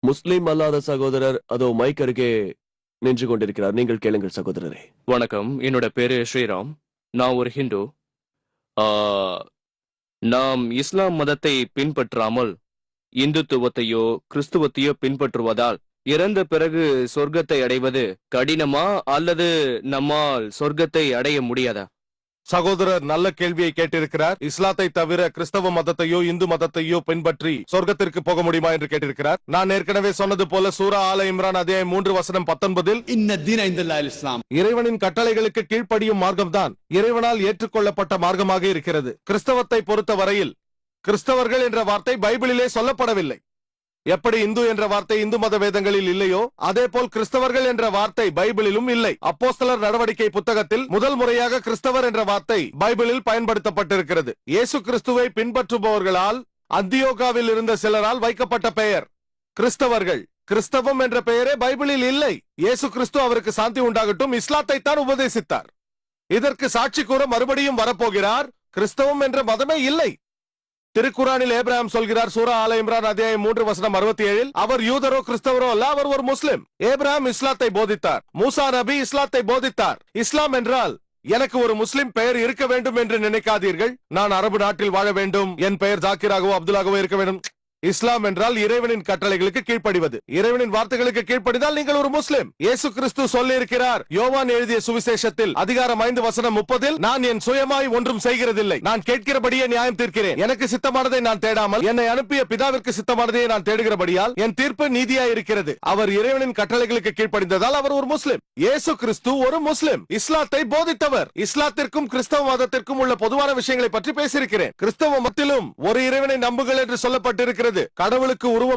முஸ்லிம் அல்லாத சகோதரர் அதோ மைக் அருகே நின்று கொண்டிருக்கிறார். நீங்கள் கேளுங்கள் சகோதரரே. வணக்கம், என்னோட பேரு ஸ்ரீராம். நான் ஒரு ஹிந்து. ஆ, நாம் இஸ்லாம் மதத்தை பின்பற்றாமல் இந்துத்துவத்தையோ கிறிஸ்துவத்தையோ பின்பற்றுவதால் இறந்த பிறகு சொர்க்கத்தை அடைவது கடினமா அல்லது நம்மால் சொர்க்கத்தை அடைய முடியாதா? சகோதரர் நல்ல கேள்வியை கேட்டிருக்கிறார். இஸ்லாத்தை தவிர கிறிஸ்தவ மதத்தையோ இந்து மதத்தையோ பின்பற்றி சொர்க்கத்திற்கு போக முடியுமா என்று கேட்டிருக்கிறார். நான் ஏற்கனவே சொன்னது போல சூரா ஆல இம்ரான் அத்தியாயம் 3:19 இறைவனின் கட்டளைகளுக்கு கீழ்ப்படியும் மார்க்கம்தான் இறைவனால் ஏற்றுக்கொள்ளப்பட்ட மார்க்கமாக இருக்கிறது. கிறிஸ்தவத்தை பொறுத்த வரையில் கிறிஸ்தவர்கள் என்ற வார்த்தை பைபிளிலே சொல்லப்படவில்லை. எப்படி இந்து என்ற வார்த்தை இந்து மத வேதங்களில் இல்லையோ அதே போல் கிறிஸ்தவர்கள் என்ற வார்த்தை பைபிளிலும் இல்லை. அப்போஸ்தலர் நடவடிக்கை புத்தகத்தில் முதல் முறையாக கிறிஸ்தவர் என்ற வார்த்தை பைபிளில் பயன்படுத்தப்பட்டிருக்கிறது. இயேசு கிறிஸ்துவை பின்பற்றுபவர்களால் அந்தியோகாவில் இருந்த சிலரால் வைக்கப்பட்ட பெயர் கிறிஸ்தவர்கள். கிறிஸ்தவம் என்ற பெயரே பைபிளில் இல்லை. இயேசு கிறிஸ்து அவருக்கு சாந்தி உண்டாகட்டும் இஸ்லாத்தை தான் உபதேசித்தார். இதற்கு சாட்சி கூற மறுபடியும் வரப்போகிறார். கிறிஸ்தவம் என்ற மதமே இல்லை. திருக்குரானில் ஏப்ரஹாம் சொல்கிறார், சூரா ஆல இம்ரான் அத்தியாயம் 3:67 அவர் யூதரோ கிறிஸ்தவரோ அல்ல, அவர் ஒரு முஸ்லிம். ஏப்ரஹாம் இஸ்லாத்தை போதித்தார். மூசா நபி இஸ்லாத்தை போதித்தார். இஸ்லாம் என்றால் எனக்கு ஒரு முஸ்லிம் பெயர் இருக்க வேண்டும் என்று நினைக்காதீர்கள். நான் அரபு நாட்டில் வாழ வேண்டும், என் பெயர் ஜாக்கிராகவோ அப்துல்லாகவோ இருக்க வேண்டும். இஸ்லாம் என்றால் இறைவனின் கட்டளைகளுக்கு கீழ்ப்படிவது. இறைவனின் வார்த்தைகளுக்கு கீழ்ப்படிந்தால் நீங்கள் ஒரு முஸ்லிம். இயேசு கிறிஸ்து சொல்லி இருக்கிறார் யோவான் எழுதிய சுவிசேஷத்தில் அதிகாரம் 5:30 நான் என் சுயமாய் ஒன்றும் செய்கிறதில்லை, நான் கேட்கிறபடியே நியாயம் தீர்க்கிறேன். எனக்கு சித்தமானதை நான் தேடாமல் என்னை அனுப்பிய பிதாவிற்கு சித்தமானதையே நான் தேடுகிறபடியால் என் தீர்ப்பு நீதியாய் இருக்கிறது. அவர் இறைவனின் கட்டளைகளுக்கு கீழ்ப்படிந்ததால் அவர் ஒரு முஸ்லிம். இயேசு கிறிஸ்து ஒரு முஸ்லிம், இஸ்லாத்தை போதித்தவர். இஸ்லாத்திற்கும் கிறிஸ்தவ மதத்திற்கும் உள்ள பொதுவான விஷயங்களை பற்றி பேசியிருக்கிறேன். கிறிஸ்தவ மதத்திலும் ஒரு இறைவனை நம்புங்கள் என்று சொல்லப்பட்டிருக்கிறது. கடவுளுக்கு உருவம்